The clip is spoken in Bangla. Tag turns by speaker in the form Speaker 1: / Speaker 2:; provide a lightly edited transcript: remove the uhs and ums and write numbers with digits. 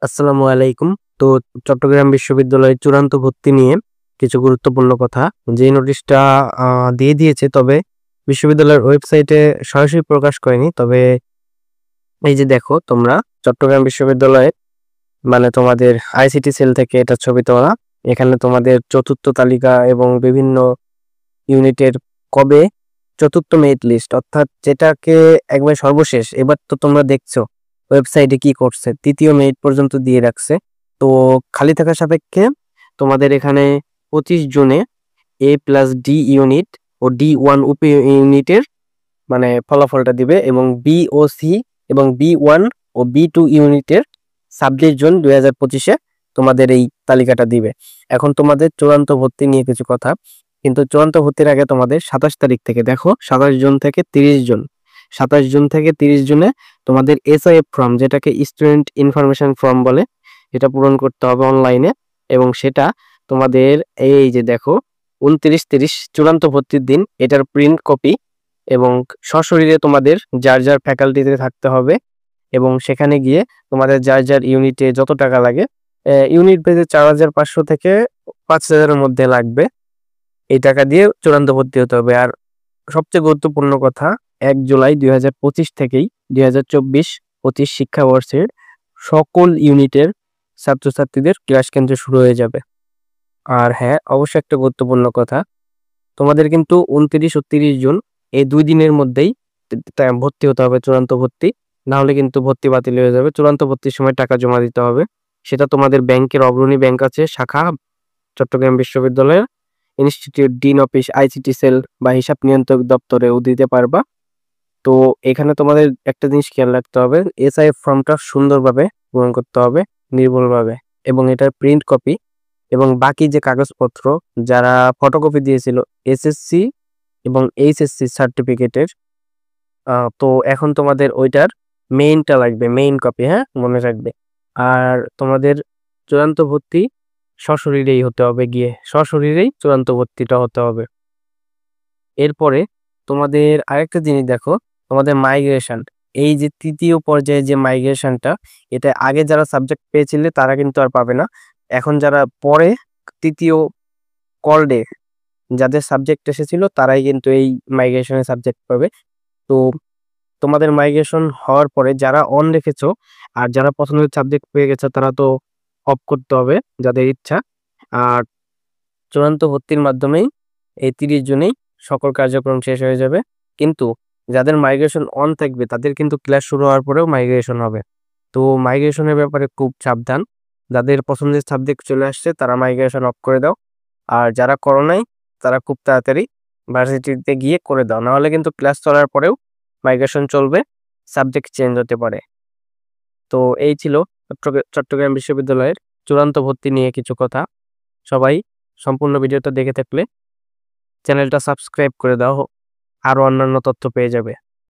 Speaker 1: আসসালামু আলাইকুম। তো চট্টগ্রাম বিশ্ববিদ্যালয়ের চূড়ান্ত ভর্তি নিয়ে কিছু গুরুত্বপূর্ণ কথা। যে নোটিশটা দিয়ে দিয়েছে, তবে বিশ্ববিদ্যালয়ের ওয়েবসাইটে সরাসরি প্রকাশ করেনি। তবে এই যে দেখো তোমরা, চট্টগ্রাম বিশ্ববিদ্যালয়ে মানে তোমাদের আইসিটি সেল থেকে এটা ছবি তোলা। এখানে তোমাদের চতুর্থ তালিকা এবং বিভিন্ন ইউনিটের কবে চতুর্থ মেরিট লিস্ট, অর্থাৎ যেটাকে একবার সর্বশেষ, এবার তো তোমরা দেখছো ওয়েবসাইটে কি করছে, তৃতীয় মেরিট পর্যন্ত দিয়ে রাখছে। তো খালি থাকা সাপেক্ষে তোমাদের এখানে 25 জুনে A+D ইউনিট ও D1 উপ ইউনিটের মানে ফলাফলটা দিবে, এবং বি ও সি এবং B1 ও B2 ইউনিটের 26 জুন 2025-এ তোমাদের এই তালিকাটা দিবে। এখন তোমাদের চূড়ান্ত ভর্তি নিয়ে কিছু কথা। কিন্তু চূড়ান্ত ভর্তির আগে তোমাদের 27 তারিখ থেকে দেখো, 27 জুন থেকে 30 জুন, 27 জুন থেকে 30 জুনে তোমাদের SIF ফর্ম, যেটাকে স্টুডেন্ট ইনফরমেশন ফর্ম বলে, এটা পূরণ করতে হবে অনলাইনে। এবং সেটা তোমাদের এই যে দেখো 29-30 চূড়ান্ত ভর্তির দিন এটার প্রিন্ট কপি এবং সশরীরে তোমাদের যার যার ফ্যাকাল্টিতে থাকতে হবে। এবং সেখানে গিয়ে তোমাদের যার যার ইউনিটে যত টাকা লাগে, ইউনিট বেজে 4500 থেকে 5000-এর মধ্যে লাগবে, এই টাকা দিয়ে চূড়ান্ত ভর্তি হতে হবে। আর সবচেয়ে গুরুত্বপূর্ণ কথা, 1 জুলাই 2025 থেকেই 2024-25 শিক্ষাবর্ষের সকল ইউনিটের ছাত্রছাত্রীদের ক্লাস কেন্দ্র শুরু হয়ে যাবে। আর হ্যাঁ, অবশ্যই একটা গুরুত্বপূর্ণ কথা, তোমাদের কিন্তু 29 ও 30 জুন এই 2 দিনের মধ্যেই ভর্তি হতে হবে, চূড়ান্ত ভর্তি। না হলে কিন্তু ভর্তি বাতিল হয়ে যাবে। চূড়ান্ত ভর্তির সময় টাকা জমা দিতে হবে। সেটা তোমাদের ব্যাংকের অগ্রণী ব্যাংক আছে শাখা চট্টগ্রাম বিশ্ববিদ্যালয়ের, institute, dean office, ICT cell বা হিসাব নিয়ন্ত্রক দপ্তরেও দিতে পারবা। তো এখানে তোমাদের একটা জিনিস খেয়াল রাখতে হবে, SIF ফর্মটা সুন্দরভাবে পূরণ করতে হবে, নির্ভুলভাবে, এবং এটার প্রিন্ট কপি এবং বাকি যে কাগজপত্র যারা ফটোকপি দিয়েছিল SSC এবং HSC সার্টিফিকেটের, তো এখন তোমাদের ওইটার মেইনটা লাগবে, মেইন কপি, হ্যাঁ মনে রাখবে। আর তোমাদের চূড়ান্ত ভর্তি সশরীরেই হতে হবে, গিয়ে সশরীরেই চূড়ান্ত ভর্তিটা হতে হবে। এরপরে তোমাদের আরেকটা জিনিস দেখো, তোমাদের মাইগ্রেশন, এই যে তৃতীয় পর্যায়ে যে মাইগ্রেশনটা, এটা আগে যারা সাবজেক্ট পেয়েছিলে তারা কিন্তু আর পাবে না। এখন যারা পরে তৃতীয় কল ডে যাদের সাবজেক্ট এসেছিল তারাই কিন্তু এই মাইগ্রেশনের সাবজেক্ট পাবে। তো তোমাদের মাইগ্রেশন হওয়ার পরে যারা অন রেখেছো আর যারা পছন্দের সাবজেক্ট পেয়ে গেছো তারা তো অফ করতে হবে, যাদের ইচ্ছা। আর চূড়ান্ত ভর্তির মাধ্যমেই এই 30 জুনেই সকল কার্যক্রম শেষ হয়ে যাবে। কিন্তু যাদের মাইগ্রেশন অন থাকবে তাদের কিন্তু ক্লাস শুরু হওয়ার পরেও মাইগ্রেশন হবে। তো মাইগ্রেশনের ব্যাপারে খুব সাবধান। যাদের পছন্দের সাবজেক্ট চলে আসছে তারা মাইগ্রেশন অফ করে দাও, আর যারা করো নাই তারা খুব তাড়াতাড়ি ভার্সিটিতে গিয়ে করে দাও, নাহলে কিন্তু ক্লাস চলার পরেও মাইগ্রেশন চলবে, সাবজেক্ট চেঞ্জ হতে পারে। তো এই ছিল চট্টগ্রাম বিশ্ববিদ্যালয়ের চূড়ান্ত ভর্তি নিয়ে কিছু কথা। সবাই সম্পূর্ণ ভিডিওটা দেখে থাকলে চ্যানেলটা সাবস্ক্রাইব করে দাও, আরো অন্যান্য তথ্য পেয়ে যাবে।